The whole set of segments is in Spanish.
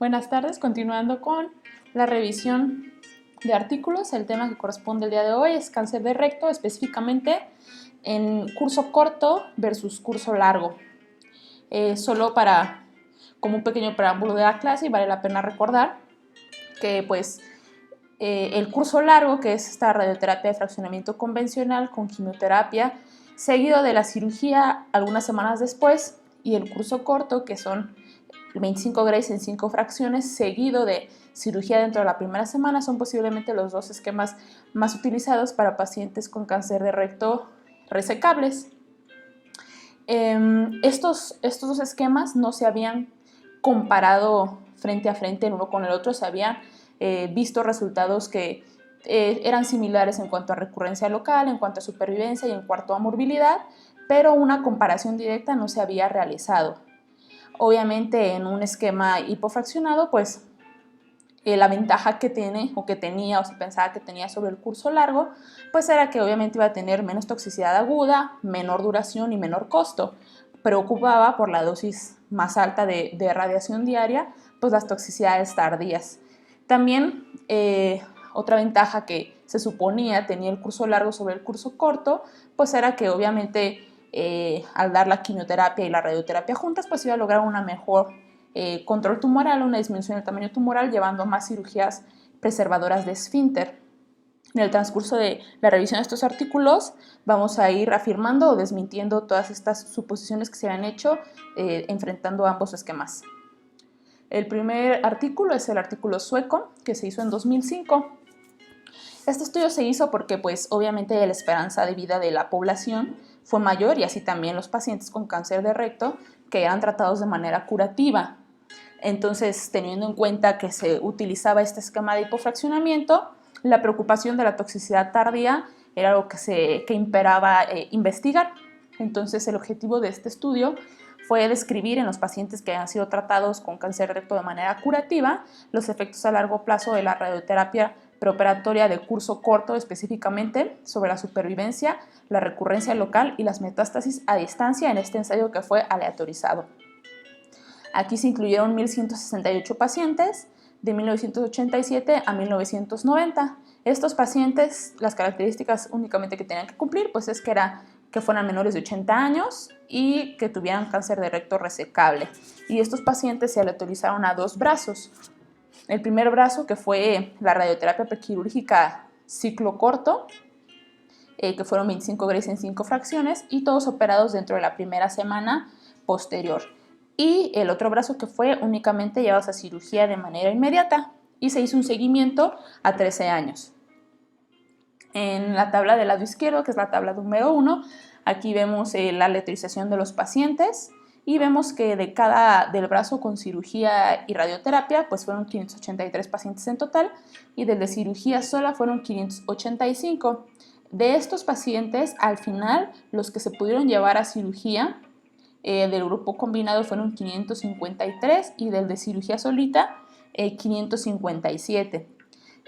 Buenas tardes, continuando con la revisión de artículos. El tema que corresponde el día de hoy es cáncer de recto, específicamente en curso corto versus curso largo. Solo como un pequeño preámbulo de la clase, y vale la pena recordar que el curso largo, que es esta radioterapia de fraccionamiento convencional con quimioterapia, seguido de la cirugía algunas semanas después, y el curso corto, que son 25 Grays en 5 fracciones, seguido de cirugía dentro de la primera semana, son posiblemente los dos esquemas más utilizados para pacientes con cáncer de recto resecables. Estos dos esquemas no se habían comparado frente a frente el uno con el otro, se habían visto resultados que eran similares en cuanto a recurrencia local, en cuanto a supervivencia y en cuanto a morbilidad, pero una comparación directa no se había realizado. Obviamente en un esquema hipofraccionado, pues la ventaja que tiene o que tenía o se pensaba que tenía sobre el curso largo, pues era que obviamente iba a tener menos toxicidad aguda, menor duración y menor costo. Preocupaba por la dosis más alta de radiación diaria, pues las toxicidades tardías. También otra ventaja que se suponía tenía el curso largo sobre el curso corto, pues era que obviamente al dar la quimioterapia y la radioterapia juntas, pues iba a lograr una mejor control tumoral, una disminución del tamaño tumoral, llevando más cirugías preservadoras de esfínter. En el transcurso de la revisión de estos artículos vamos a ir afirmando o desmintiendo todas estas suposiciones que se han hecho enfrentando ambos esquemas. El primer artículo es el artículo sueco, que se hizo en 2005. Este estudio se hizo porque pues obviamente la esperanza de vida de la población fue mayor, y así también los pacientes con cáncer de recto que eran tratados de manera curativa. Entonces, teniendo en cuenta que se utilizaba este esquema de hipofraccionamiento, la preocupación de la toxicidad tardía era algo que imperaba investigar. Entonces, el objetivo de este estudio fue describir en los pacientes que han sido tratados con cáncer de recto de manera curativa los efectos a largo plazo de la radioterapia preoperatoria de curso corto, específicamente sobre la supervivencia, la recurrencia local y las metástasis a distancia en este ensayo que fue aleatorizado. Aquí se incluyeron 1.168 pacientes de 1987 a 1990. Estos pacientes, las características únicamente que tenían que cumplir, pues es que fueran menores de 80 años y que tuvieran cáncer de recto resecable. Y estos pacientes se aleatorizaron a dos brazos. El primer brazo, que fue la radioterapia prequirúrgica ciclo corto, que fueron 25 Grays en 5 fracciones, y todos operados dentro de la primera semana posterior. Y el otro brazo, que fue únicamente llevados a cirugía de manera inmediata, y se hizo un seguimiento a 13 años. En la tabla del lado izquierdo, que es la tabla número 1, aquí vemos la aleatorización de los pacientes, y vemos que del brazo con cirugía y radioterapia, pues fueron 583 pacientes en total, y del de cirugía sola fueron 585. De estos pacientes, al final, los que se pudieron llevar a cirugía del grupo combinado fueron 553, y del de cirugía solita 557.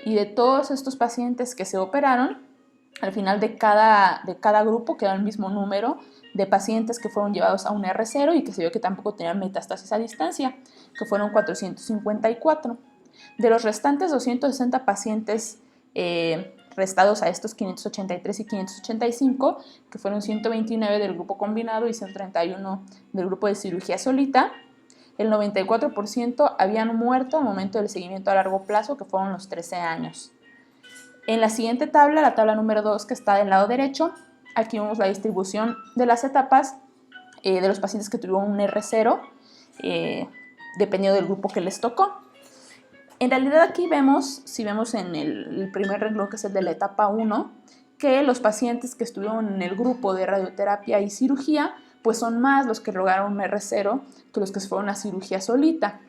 Y de todos estos pacientes que se operaron, al final de cada grupo quedó el mismo número de pacientes que fueron llevados a un R0 y que se vio que tampoco tenían metástasis a distancia, que fueron 454. De los restantes 260 pacientes restados a estos 583 y 585, que fueron 129 del grupo combinado y 131 del grupo de cirugía solita, el 94% habían muerto al momento del seguimiento a largo plazo, que fueron los 13 años. En la siguiente tabla, la tabla número 2, que está del lado derecho, aquí vemos la distribución de las etapas de los pacientes que tuvieron un R0, dependiendo del grupo que les tocó. En realidad aquí si vemos en el primer renglón, que es el de la etapa 1, que los pacientes que estuvieron en el grupo de radioterapia y cirugía, pues son más los que lograron un R0 que los que fueron a cirugía solita.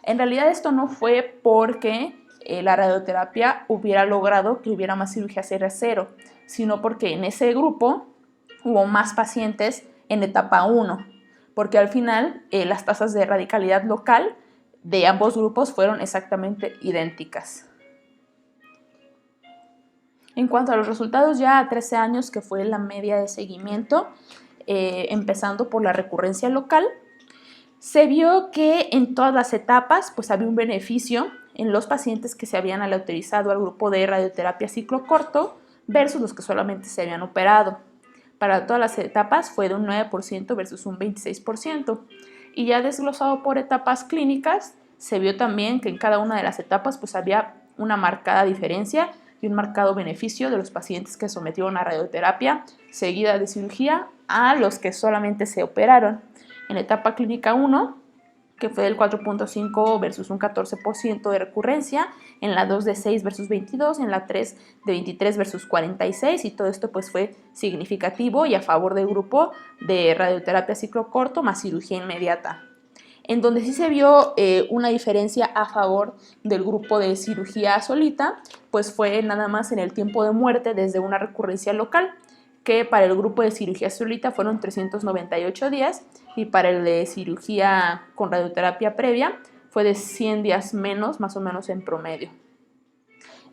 En realidad esto no fue porque la radioterapia hubiera logrado que hubiera más cirugías R0, sino porque en ese grupo hubo más pacientes en etapa 1, porque al final las tasas de radicalidad local de ambos grupos fueron exactamente idénticas. En cuanto a los resultados ya a 13 años, que fue la media de seguimiento, empezando por la recurrencia local, se vio que en todas las etapas pues había un beneficio en los pacientes que se habían aleatorizado al grupo de radioterapia ciclo corto versus los que solamente se habían operado. Para todas las etapas fue de un 9% versus un 26%. Y ya desglosado por etapas clínicas, se vio también que en cada una de las etapas pues había una marcada diferencia y un marcado beneficio de los pacientes que sometieron a radioterapia seguida de cirugía a los que solamente se operaron. En la etapa clínica 1, que fue del 4.5 versus un 14% de recurrencia, en la 2 de 6 versus 22, en la 3 de 23 versus 46, y todo esto pues fue significativo y a favor del grupo de radioterapia ciclo corto más cirugía inmediata. En donde sí se vio una diferencia a favor del grupo de cirugía solita, pues fue nada más en el tiempo de muerte desde una recurrencia local, que para el grupo de cirugía solita fueron 398 días y para el de cirugía con radioterapia previa fue de 100 días menos, más o menos en promedio.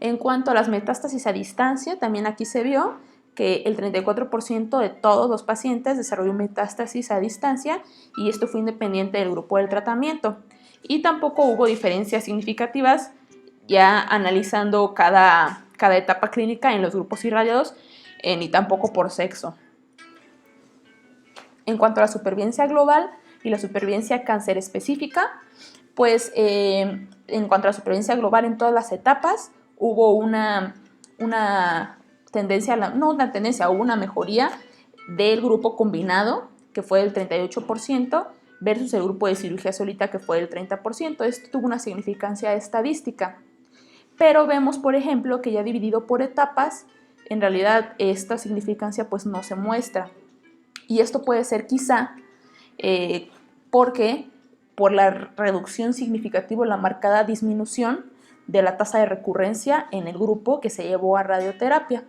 En cuanto a las metástasis a distancia, también aquí se vio que el 34% de todos los pacientes desarrolló metástasis a distancia y esto fue independiente del grupo del tratamiento. Y tampoco hubo diferencias significativas ya analizando cada etapa clínica en los grupos irradiados, ni tampoco por sexo. En cuanto a la supervivencia global y la supervivencia cáncer específica, pues en cuanto a la supervivencia global en todas las etapas hubo una tendencia, hubo una mejoría del grupo combinado, que fue del 38%, versus el grupo de cirugía solita, que fue del 30%. Esto tuvo una significancia estadística. Pero vemos, por ejemplo, que ya dividido por etapas, en realidad esta significancia pues no se muestra. Y esto puede ser quizá porque por la reducción significativa, la marcada disminución de la tasa de recurrencia en el grupo que se llevó a radioterapia.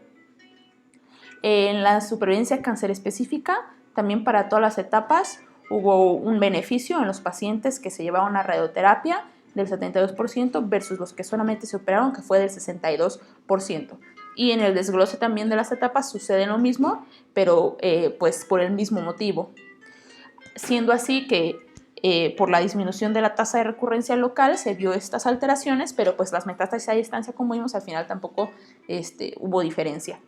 En la supervivencia cáncer específica, también para todas las etapas, hubo un beneficio en los pacientes que se llevaron a radioterapia del 72% versus los que solamente se operaron, que fue del 62%. Y en el desglose también de las etapas sucede lo mismo, pero pues por el mismo motivo. Siendo así que por la disminución de la tasa de recurrencia local se vio estas alteraciones, pero pues las metástasis a distancia, como vimos, al final tampoco hubo diferencia.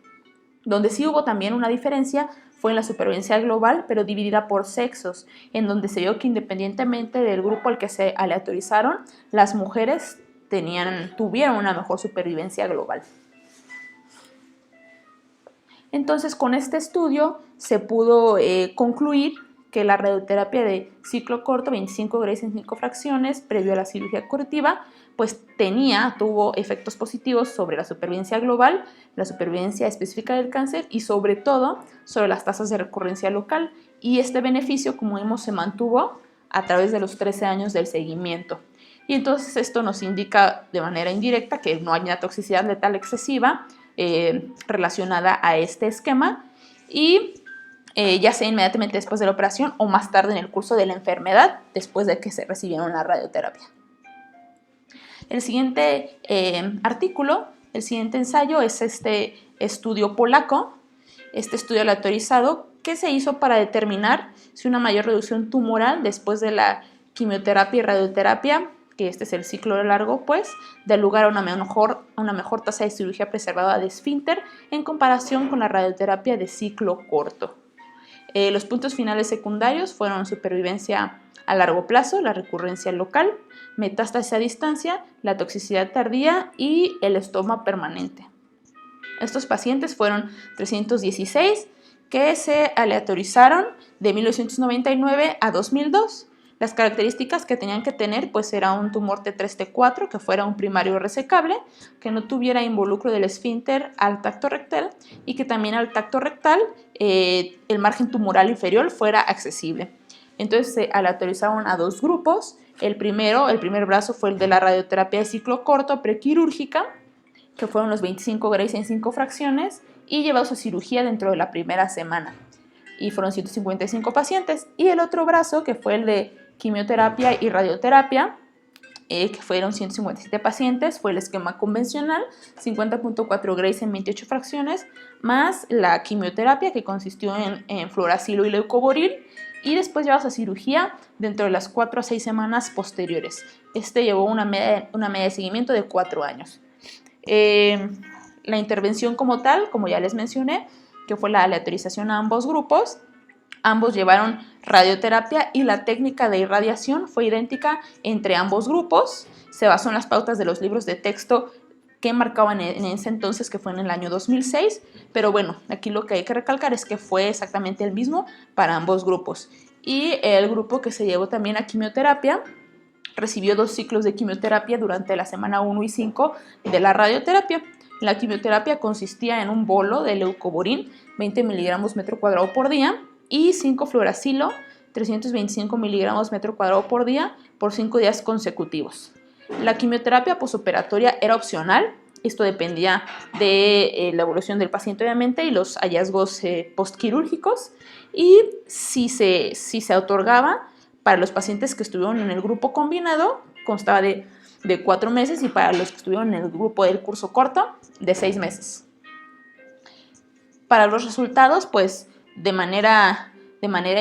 Donde sí hubo también una diferencia fue en la supervivencia global, pero dividida por sexos, en donde se vio que independientemente del grupo al que se aleatorizaron, las mujeres tuvieron una mejor supervivencia global. Entonces, con este estudio se pudo concluir que la radioterapia de ciclo corto, 25 Grays en 5 fracciones, previo a la cirugía curativa, pues tuvo efectos positivos sobre la supervivencia global, la supervivencia específica del cáncer y sobre todo sobre las tasas de recurrencia local. Y este beneficio, como vimos, se mantuvo a través de los 13 años del seguimiento. Y entonces esto nos indica de manera indirecta que no hay una toxicidad letal excesiva relacionada a este esquema y ya sea inmediatamente después de la operación o más tarde en el curso de la enfermedad después de que se recibieron la radioterapia. El siguiente artículo, el siguiente ensayo es este estudio polaco, este estudio aleatorizado que se hizo para determinar si una mayor reducción tumoral después de la quimioterapia y radioterapia, que este es el ciclo largo, pues, da lugar a una mejor tasa de cirugía preservada de esfínter en comparación con la radioterapia de ciclo corto. Los puntos finales secundarios fueron supervivencia a largo plazo, la recurrencia local, metástasis a distancia, la toxicidad tardía y el estoma permanente. Estos pacientes fueron 316 que se aleatorizaron de 1999 a 2002. Las características que tenían que tener pues era un tumor T3-T4 que fuera un primario resecable, que no tuviera involucro del esfínter al tacto rectal y que también al tacto rectal el margen tumoral inferior fuera accesible. Entonces se aleatorizaron a dos grupos. El primer brazo fue el de la radioterapia de ciclo corto prequirúrgica, que fueron los 25 Grays en 5 fracciones y llevados a cirugía dentro de la primera semana. Y fueron 155 pacientes. Y el otro brazo, que fue el de quimioterapia y radioterapia, que fueron 157 pacientes, fue el esquema convencional, 50.4 Grays en 28 fracciones, más la quimioterapia que consistió en fluoracilo y leucoboril, y después llevados a cirugía dentro de las 4 a 6 semanas posteriores. Este llevó una media de seguimiento de 4 años. La intervención como tal, como ya les mencioné, que fue la aleatorización a ambos grupos, ambos llevaron radioterapia y la técnica de irradiación fue idéntica entre ambos grupos. Se basó en las pautas de los libros de texto que marcaban en ese entonces, que fue en el año 2006, pero bueno, aquí lo que hay que recalcar es que fue exactamente el mismo para ambos grupos. Y el grupo que se llevó también a quimioterapia recibió 2 ciclos de quimioterapia durante la semana 1 y 5 de la radioterapia. La quimioterapia consistía en un bolo de leucovorin, 20 miligramos metro cuadrado por día, y 5-fluoracilo, 325 miligramos metro cuadrado por día, por 5 días consecutivos. La quimioterapia posoperatoria era opcional. Esto dependía de la evolución del paciente, obviamente, y los hallazgos postquirúrgicos. Y si se otorgaba para los pacientes que estuvieron en el grupo combinado, constaba de 4 meses, y para los que estuvieron en el grupo del curso corto, de 6 meses. Para los resultados, pues de manera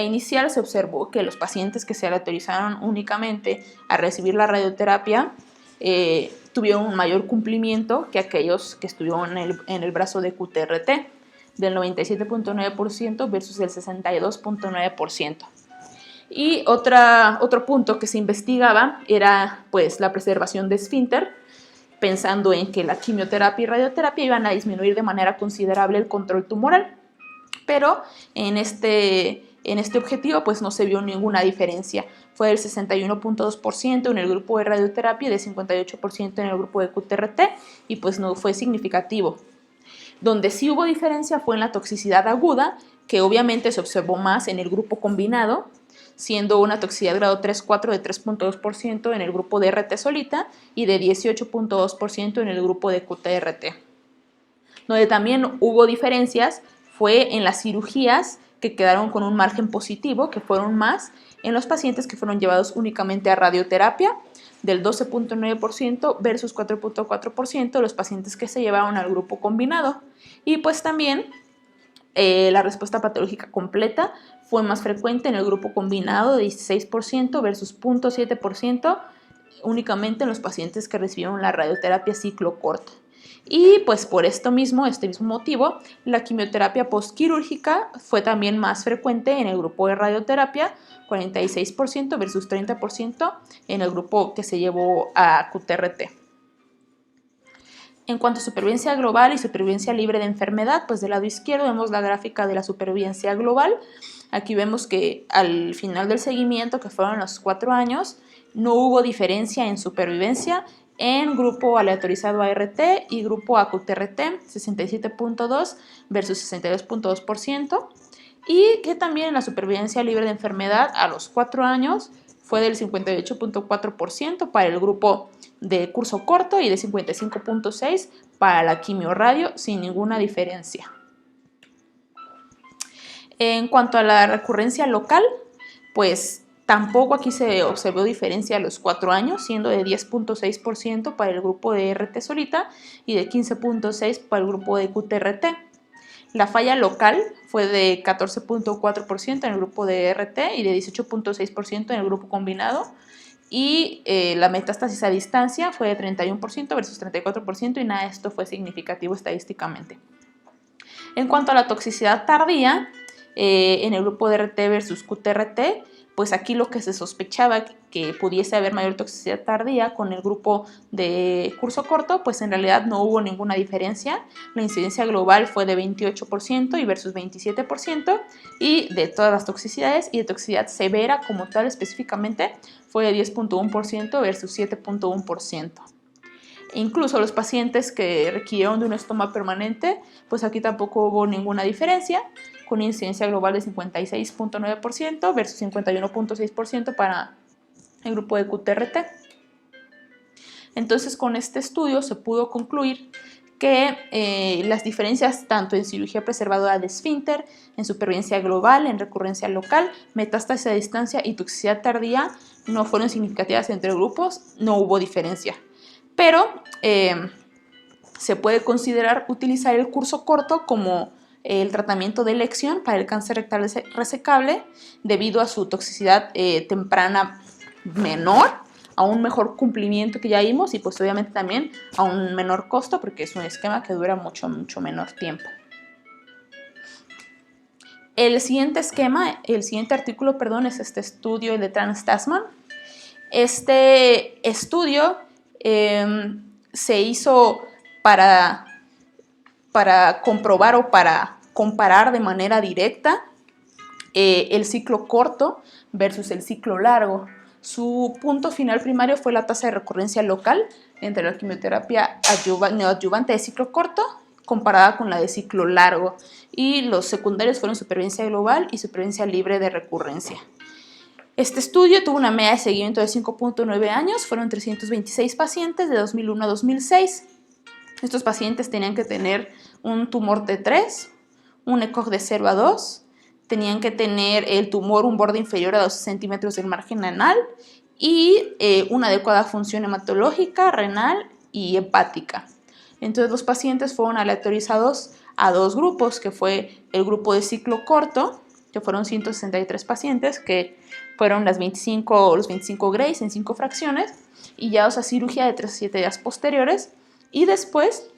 inicial se observó que los pacientes que se autorizaron únicamente a recibir la radioterapia tuvieron un mayor cumplimiento que aquellos que estuvieron en el brazo de QTRT, del 97.9% versus el 62.9%. Y otro punto que se investigaba era pues la preservación de esfínter, pensando en que la quimioterapia y radioterapia iban a disminuir de manera considerable el control tumoral. Pero en este objetivo pues no se vio ninguna diferencia. Fue del 61.2% en el grupo de radioterapia y de 58% en el grupo de QTRT, y pues no fue significativo. Donde sí hubo diferencia fue en la toxicidad aguda, que obviamente se observó más en el grupo combinado, siendo una toxicidad grado 3-4 de 3.2% en el grupo de RT solita y de 18.2% en el grupo de QTRT. Donde también hubo diferencias fue en las cirugías que quedaron con un margen positivo, que fueron más en los pacientes que fueron llevados únicamente a radioterapia, del 12.9% versus 4.4% los pacientes que se llevaron al grupo combinado. Y pues también la respuesta patológica completa fue más frecuente en el grupo combinado, de 16% versus 0.7% únicamente en los pacientes que recibieron la radioterapia ciclo corto. Y pues por este mismo motivo, la quimioterapia postquirúrgica fue también más frecuente en el grupo de radioterapia, 46% versus 30% en el grupo que se llevó a QTRT. En cuanto a supervivencia global y supervivencia libre de enfermedad, pues del lado izquierdo vemos la gráfica de la supervivencia global. Aquí vemos que al final del seguimiento, que fueron los 4 años, no hubo diferencia en supervivencia en grupo aleatorizado ART y grupo AQTRT, 67.2 versus 62.2%, y que también en la supervivencia libre de enfermedad a los 4 años fue del 58.4% para el grupo de curso corto y de 55.6% para la quimioradio, sin ninguna diferencia. En cuanto a la recurrencia local, pues tampoco aquí se observó diferencia a los 4 años, siendo de 10.6% para el grupo de RT solita y de 15.6% para el grupo de QTRT. La falla local fue de 14.4% en el grupo de RT y de 18.6% en el grupo combinado. Y la metástasis a distancia fue de 31% versus 34%, y nada de esto fue significativo estadísticamente. En cuanto a la toxicidad tardía, en el grupo de RT versus QTRT, pues aquí lo que se sospechaba que pudiese haber mayor toxicidad tardía con el grupo de curso corto, pues en realidad no hubo ninguna diferencia. La incidencia global fue de 28% y versus 27%, y de todas las toxicidades, y de toxicidad severa como tal específicamente fue de 10.1% versus 7.1%. Incluso los pacientes que requirieron de un estoma permanente, pues aquí tampoco hubo ninguna diferencia, con incidencia global de 56.9% versus 51.6% para el grupo de QTRT. Entonces, con este estudio se pudo concluir que las diferencias tanto en cirugía preservadora de esfínter, en supervivencia global, en recurrencia local, metástasis a distancia y toxicidad tardía no fueron significativas entre grupos, no hubo diferencia. Pero se puede considerar utilizar el curso corto como el tratamiento de elección para el cáncer rectal resecable debido a su toxicidad temprana menor, a un mejor cumplimiento que ya vimos y pues obviamente también a un menor costo porque es un esquema que dura mucho menor tiempo. El siguiente artículo, perdón, es este estudio, el de Trans-Tasman. Este estudio se hizo para comprobar o para comparar de manera directa el ciclo corto versus el ciclo largo. Su punto final primario fue la tasa de recurrencia local entre la quimioterapia neoadyuvante de ciclo corto comparada con la de ciclo largo, y los secundarios fueron supervivencia global y supervivencia libre de recurrencia. Este estudio tuvo una media de seguimiento de 5.9 años, fueron 326 pacientes de 2001 a 2006. Estos pacientes tenían que tener un tumor T3, un ECOG de 0 a 2, tenían que tener el tumor un borde inferior a 12 centímetros del margen anal y una adecuada función hematológica, renal y hepática. Entonces los pacientes fueron aleatorizados a dos grupos, que fue el grupo de ciclo corto, que fueron 163 pacientes, que fueron los 25 grays en 5 fracciones, y guiados a cirugía de 3 a 7 días posteriores, y después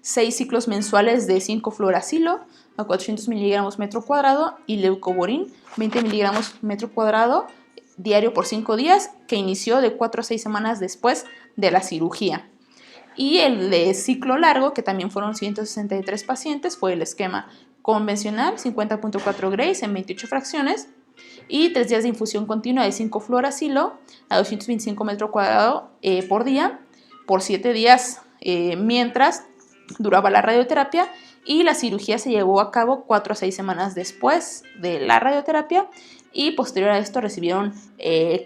6 ciclos mensuales de 5-fluoracilo a 400 miligramos metro cuadrado y leucovorin 20 miligramos metro cuadrado diario por 5 días, que inició de 4 a 6 semanas después de la cirugía. Y el de ciclo largo, que también fueron 163 pacientes, fue el esquema convencional, 50.4 grays en 28 fracciones y 3 días de infusión continua de 5-fluoracilo a 225 metros cuadrados por día por 7 días mientras duraba la radioterapia, y la cirugía se llevó a cabo 4 a 6 semanas después de la radioterapia, y posterior a esto recibieron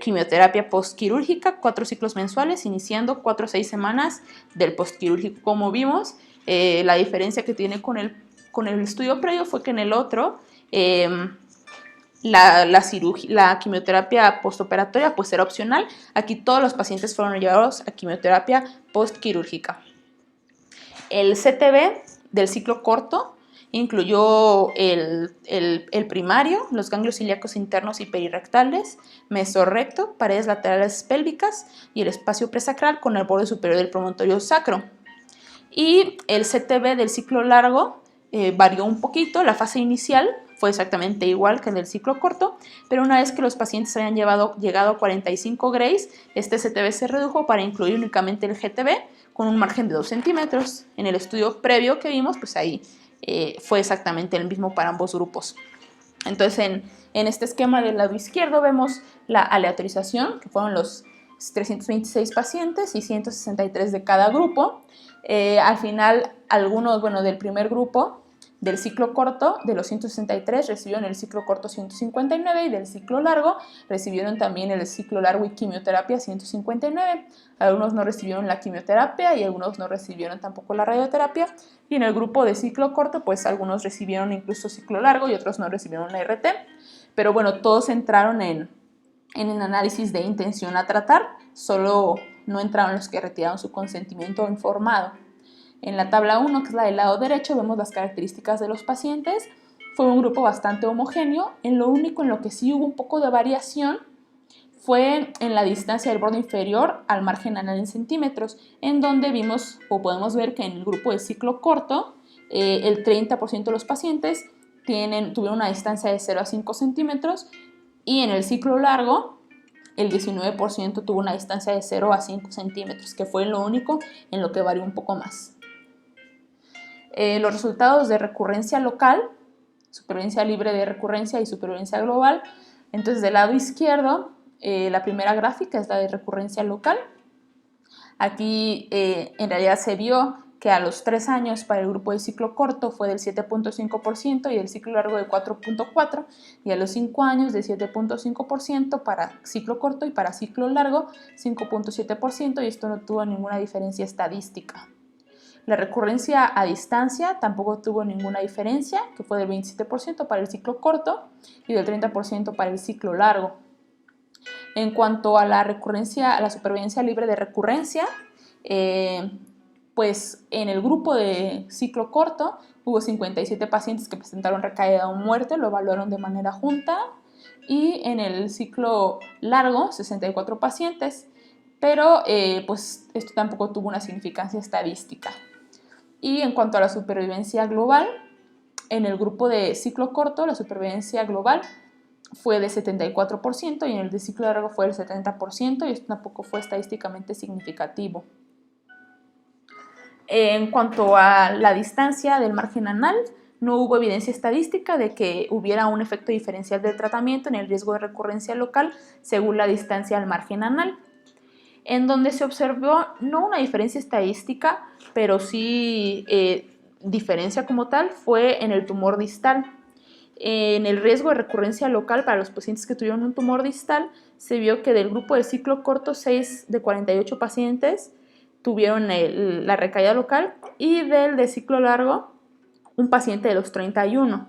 quimioterapia postquirúrgica, 4 ciclos mensuales, iniciando 4 a 6 semanas del postquirúrgico. Como vimos, la diferencia que tiene con el estudio previo fue que en el otro la quimioterapia postoperatoria pues era opcional. Aquí todos los pacientes fueron llevados a quimioterapia postquirúrgica. El CTB del ciclo corto incluyó el primario, los ganglios ilíacos internos y perirectales, mesorrecto, paredes laterales pélvicas y el espacio presacral con el borde superior del promontorio sacro. Y el CTB del ciclo largo varió un poquito. La fase inicial fue exactamente igual que en el ciclo corto, pero una vez que los pacientes habían llegado a 45 grays, este CTB se redujo para incluir únicamente el GTB con un margen de 2 centímetros. En el estudio previo que vimos, pues ahí fue exactamente el mismo para ambos grupos. Entonces, en este esquema del lado izquierdo vemos la aleatorización, que fueron los 326 pacientes y 163 de cada grupo. Al final, algunos, del primer grupo, del ciclo corto, de los 163 recibieron el ciclo corto 159 y del ciclo largo recibieron también el ciclo largo y quimioterapia 159. Algunos no recibieron la quimioterapia y algunos no recibieron tampoco la radioterapia. Y en el grupo de ciclo corto, pues algunos recibieron incluso ciclo largo y otros no recibieron la RT. Pero bueno, todos entraron en el análisis de intención a tratar, solo no entraron los que retiraron su consentimiento informado. En la tabla 1, que es la del lado derecho, vemos las características de los pacientes. Fue un grupo bastante homogéneo. En lo único en lo que sí hubo un poco de variación fue en la distancia del borde inferior al margen anal en centímetros, en donde vimos o podemos ver que en el grupo de ciclo corto, el 30% de los pacientes tuvieron una distancia de 0 a 5 centímetros, y en el ciclo largo, el 19% tuvo una distancia de 0 a 5 centímetros, que fue lo único en lo que varió un poco más. Los resultados de recurrencia local, supervivencia libre de recurrencia y supervivencia global. Entonces, del lado izquierdo, la primera gráfica es la de recurrencia local. Aquí en realidad se vio que a los 3 años para el grupo de ciclo corto fue del 7.5% y el ciclo largo de 4.4%, y a los 5 años de 7.5% para ciclo corto y para ciclo largo 5.7%, y esto no tuvo ninguna diferencia estadística. La recurrencia a distancia tampoco tuvo ninguna diferencia, que fue del 27% para el ciclo corto y del 30% para el ciclo largo. En cuanto a la supervivencia libre de recurrencia, pues en el grupo de ciclo corto hubo 57 pacientes que presentaron recaída o muerte, lo evaluaron de manera junta, y en el ciclo largo 64 pacientes, pero pues esto tampoco tuvo una significancia estadística. Y en cuanto a la supervivencia global, en el grupo de ciclo corto la supervivencia global fue de 74% y en el de ciclo largo fue del 70%, y esto tampoco fue estadísticamente significativo. En cuanto a la distancia del margen anal, no hubo evidencia estadística de que hubiera un efecto diferencial del tratamiento en el riesgo de recurrencia local según la distancia al margen anal. En donde se observó no una diferencia estadística, pero sí diferencia como tal, fue en el tumor distal. En el riesgo de recurrencia local para los pacientes que tuvieron un tumor distal, se vio que del grupo de ciclo corto, 6 de 48 pacientes tuvieron la recaída local, y del de ciclo largo, un paciente de los 31.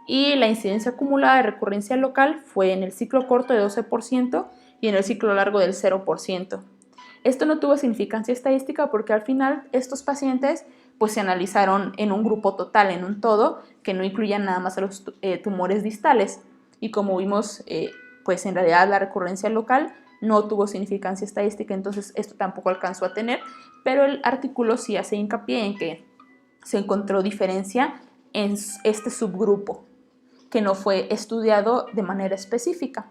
Y la incidencia acumulada de recurrencia local fue en el ciclo corto de 12% y en el ciclo largo del 0%. Esto no tuvo significancia estadística porque al final estos pacientes pues se analizaron en un grupo total, en un todo, que no incluía nada más a los tumores distales. Y como vimos, pues en realidad la recurrencia local no tuvo significancia estadística, entonces esto tampoco alcanzó a tener, pero el artículo sí hace hincapié en que se encontró diferencia en este subgrupo, que no fue estudiado de manera específica.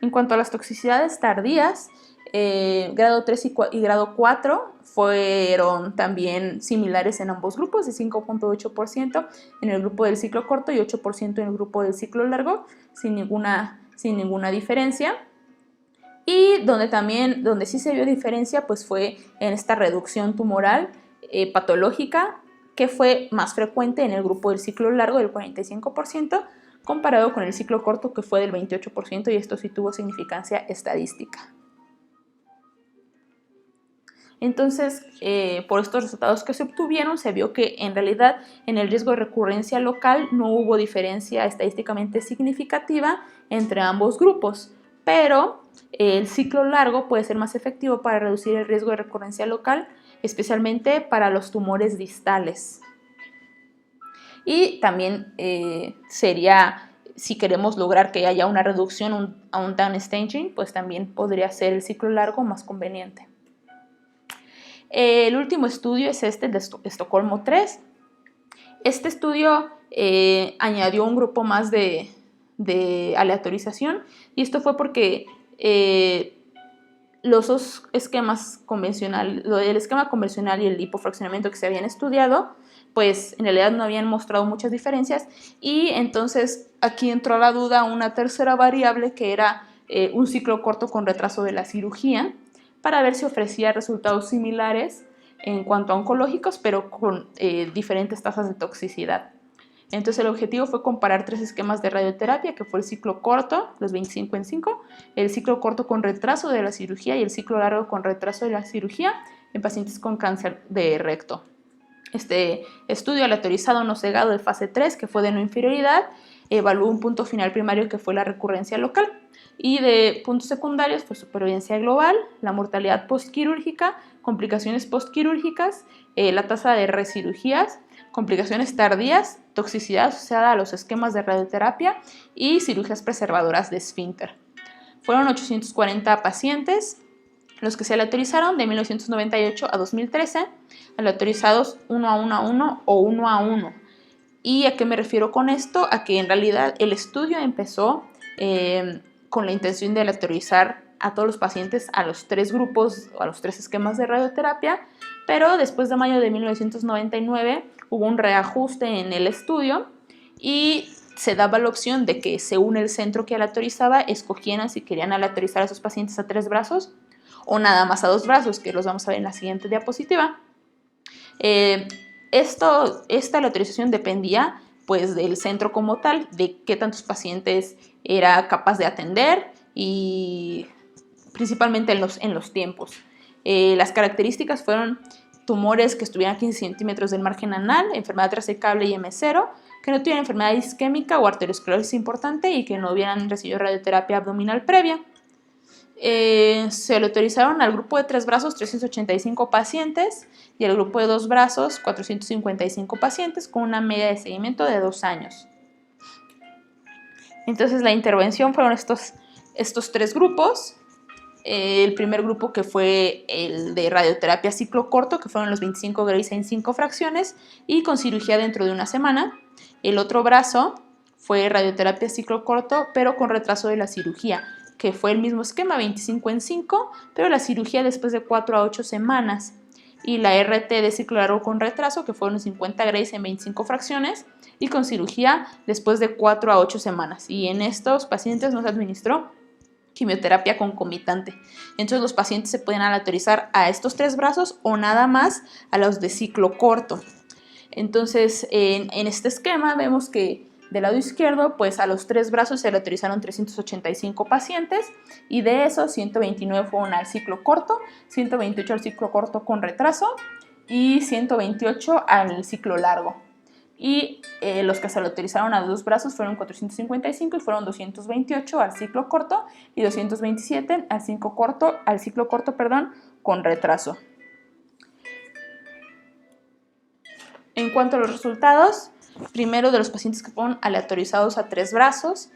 En cuanto a las toxicidades tardías, grado 3 y grado 4 fueron también similares en ambos grupos, de 5.8% en el grupo del ciclo corto y 8% en el grupo del ciclo largo, sin ninguna diferencia. Y donde sí se vio diferencia pues fue en esta reducción tumoral patológica, que fue más frecuente en el grupo del ciclo largo del 45%, comparado con el ciclo corto, que fue del 28%, y esto sí tuvo significancia estadística. Entonces, por estos resultados que se obtuvieron, se vio que en realidad en el riesgo de recurrencia local no hubo diferencia estadísticamente significativa entre ambos grupos, pero el ciclo largo puede ser más efectivo para reducir el riesgo de recurrencia local, especialmente para los tumores distales. Y también sería, si queremos lograr que haya una reducción a un downstaging, pues también podría ser el ciclo largo más conveniente. El último estudio es este, el de Estocolmo 3. Este estudio añadió un grupo más de aleatorización, y esto fue porque los dos esquemas convencionales, el esquema convencional y el hipofraccionamiento que se habían estudiado, pues en realidad no habían mostrado muchas diferencias, y entonces aquí entró a la duda una tercera variable, que era un ciclo corto con retraso de la cirugía, para ver si ofrecía resultados similares en cuanto a oncológicos, pero con diferentes tasas de toxicidad. Entonces el objetivo fue comparar 3 esquemas de radioterapia, que fue el ciclo corto, los 25 en 5, el ciclo corto con retraso de la cirugía y el ciclo largo con retraso de la cirugía en pacientes con cáncer de recto. Este estudio aleatorizado no cegado de fase 3, que fue de no inferioridad, evaluó un punto final primario, que fue la recurrencia local, y de puntos secundarios fue supervivencia global, la mortalidad postquirúrgica, complicaciones postquirúrgicas, la tasa de recirugías, complicaciones tardías, toxicidad asociada a los esquemas de radioterapia y cirugías preservadoras de esfínter. Fueron 840 pacientes los que se aleatorizaron de 1998 a 2013, aleatorizados 1 a 1 a 1 o 1 a 1. ¿Y a qué me refiero con esto? A que en realidad el estudio empezó con la intención de aleatorizar a todos los pacientes a los 3 grupos, a los 3 esquemas de radioterapia, pero después de mayo de 1999 hubo un reajuste en el estudio y se daba la opción de que, según el centro que aleatorizaba, escogieran si querían aleatorizar a esos pacientes a 3 brazos o nada más a 2 brazos, que los vamos a ver en la siguiente diapositiva. Esta aleatorización dependía pues del centro como tal, de qué tantos pacientes era capaz de atender y principalmente en los tiempos. Las características fueron tumores que estuvieran a 15 centímetros del margen anal, enfermedad trasecable y M0, que no tuvieran enfermedad isquémica o arteriosclerosis importante y que no hubieran recibido radioterapia abdominal previa. se le autorizaron al grupo de 3 brazos 385 pacientes y al grupo de 2 brazos 455 pacientes con una media de seguimiento de 2 años. Entonces la intervención fueron estos 3 grupos. El primer grupo, que fue el de radioterapia ciclo corto, que fueron los 25 Grays en 5 fracciones y con cirugía dentro de una semana. El otro brazo fue radioterapia ciclo corto, pero con retraso de la cirugía, que fue el mismo esquema, 25 en 5, pero la cirugía después de 4 a 8 semanas. Y la RT de ciclo largo con retraso, que fueron 50 Grays en 25 fracciones y con cirugía después de 4 a 8 semanas. Y en estos pacientes no se administró quimioterapia concomitante. Entonces los pacientes se pueden aleatorizar a estos 3 brazos o nada más a los de ciclo corto. Entonces en este esquema vemos que del lado izquierdo, pues a los 3 brazos se aleatorizaron 385 pacientes y de esos 129 fueron al ciclo corto, 128 al ciclo corto con retraso y 128 al ciclo largo. Y los que se le autorizaron a 2 brazos fueron 455 y fueron 228 al ciclo corto y 227 al ciclo corto, con retraso. En cuanto a los resultados, primero de los pacientes que fueron aleatorizados a 3 brazos,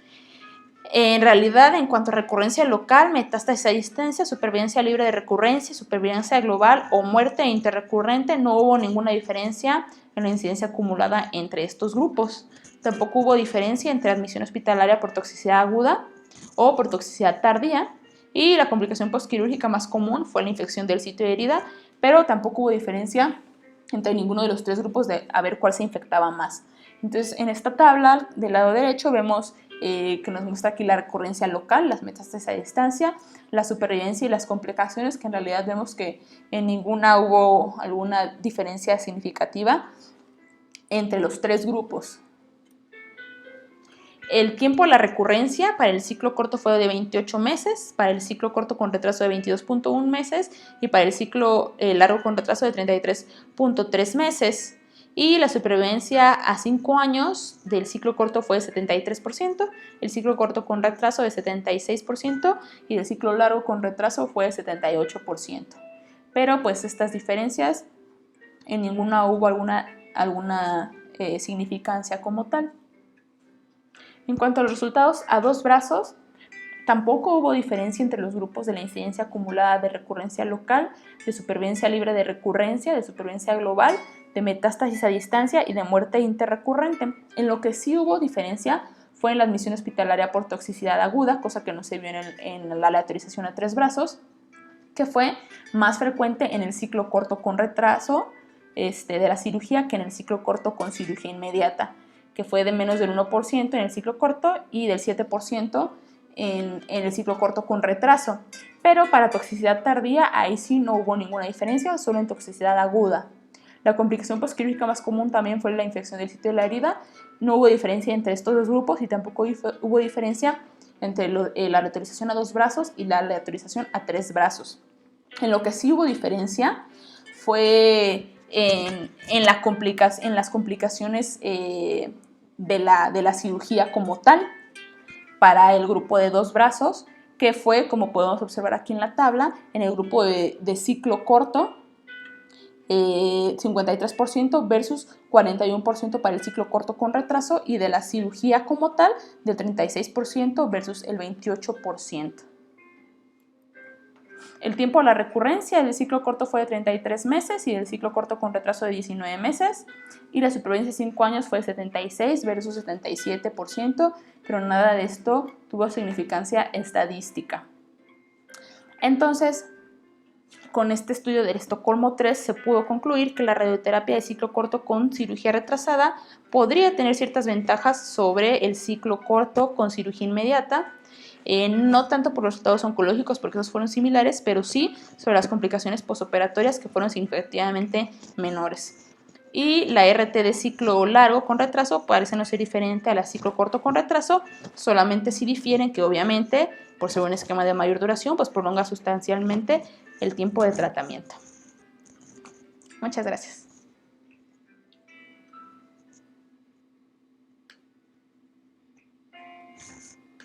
en realidad, en cuanto a recurrencia local, metástasis a distancia, supervivencia libre de recurrencia, supervivencia global o muerte interrecurrente, no hubo ninguna diferencia en la incidencia acumulada entre estos grupos. Tampoco hubo diferencia entre admisión hospitalaria por toxicidad aguda o por toxicidad tardía. Y la complicación postquirúrgica más común fue la infección del sitio de herida, pero tampoco hubo diferencia entre ninguno de los 3 grupos de a ver cuál se infectaba más. Entonces, en esta tabla del lado derecho vemos que nos muestra aquí la recurrencia local, las metástasis a distancia, la supervivencia y las complicaciones, que en realidad vemos que en ninguna hubo alguna diferencia significativa entre los 3 grupos. El tiempo de la recurrencia para el ciclo corto fue de 28 meses, para el ciclo corto con retraso de 22.1 meses y para el ciclo largo con retraso de 33.3 meses. Y la supervivencia a 5 años del ciclo corto fue de 73%, el ciclo corto con retraso de 76% y el ciclo largo con retraso fue de 78%. Pero pues estas diferencias, en ninguna hubo alguna significancia como tal. En cuanto a los resultados a 2 brazos, tampoco hubo diferencia entre los grupos de la incidencia acumulada de recurrencia local, de supervivencia libre de recurrencia, de supervivencia global, de metástasis a distancia y de muerte interrecurrente. En lo que sí hubo diferencia fue en la admisión hospitalaria por toxicidad aguda, cosa que no se vio en la aleatorización a 3 brazos, que fue más frecuente en el ciclo corto con retraso de la cirugía que en el ciclo corto con cirugía inmediata, que fue de menos del 1% en el ciclo corto y del 7% en el ciclo corto con retraso. Pero para toxicidad tardía, ahí sí no hubo ninguna diferencia, solo en toxicidad aguda. La complicación postquirúrgica más común también fue la infección del sitio de la herida. No hubo diferencia entre estos 2 grupos y tampoco hubo diferencia entre la aleatorización a 2 brazos y la aleatorización a 3 brazos. En lo que sí hubo diferencia fue en las complicaciones de la cirugía como tal para el grupo de 2 brazos, que fue, como podemos observar aquí en la tabla, en el grupo de ciclo corto, 53% versus 41% para el ciclo corto con retraso, y de la cirugía como tal del 36% versus el 28%. El tiempo de la recurrencia del ciclo corto fue de 33 meses y del ciclo corto con retraso de 19 meses, y la supervivencia de 5 años fue de 76 versus 77%, pero nada de esto tuvo significancia estadística. Entonces, con este estudio del Estocolmo 3 se pudo concluir que la radioterapia de ciclo corto con cirugía retrasada podría tener ciertas ventajas sobre el ciclo corto con cirugía inmediata, no tanto por los resultados oncológicos, porque esos fueron similares, pero sí sobre las complicaciones posoperatorias, que fueron significativamente menores. Y la RT de ciclo largo con retraso parece no ser diferente a la ciclo corto con retraso, solamente si difieren que obviamente, por ser un esquema de mayor duración, pues prolonga sustancialmente el tiempo de tratamiento. Muchas gracias.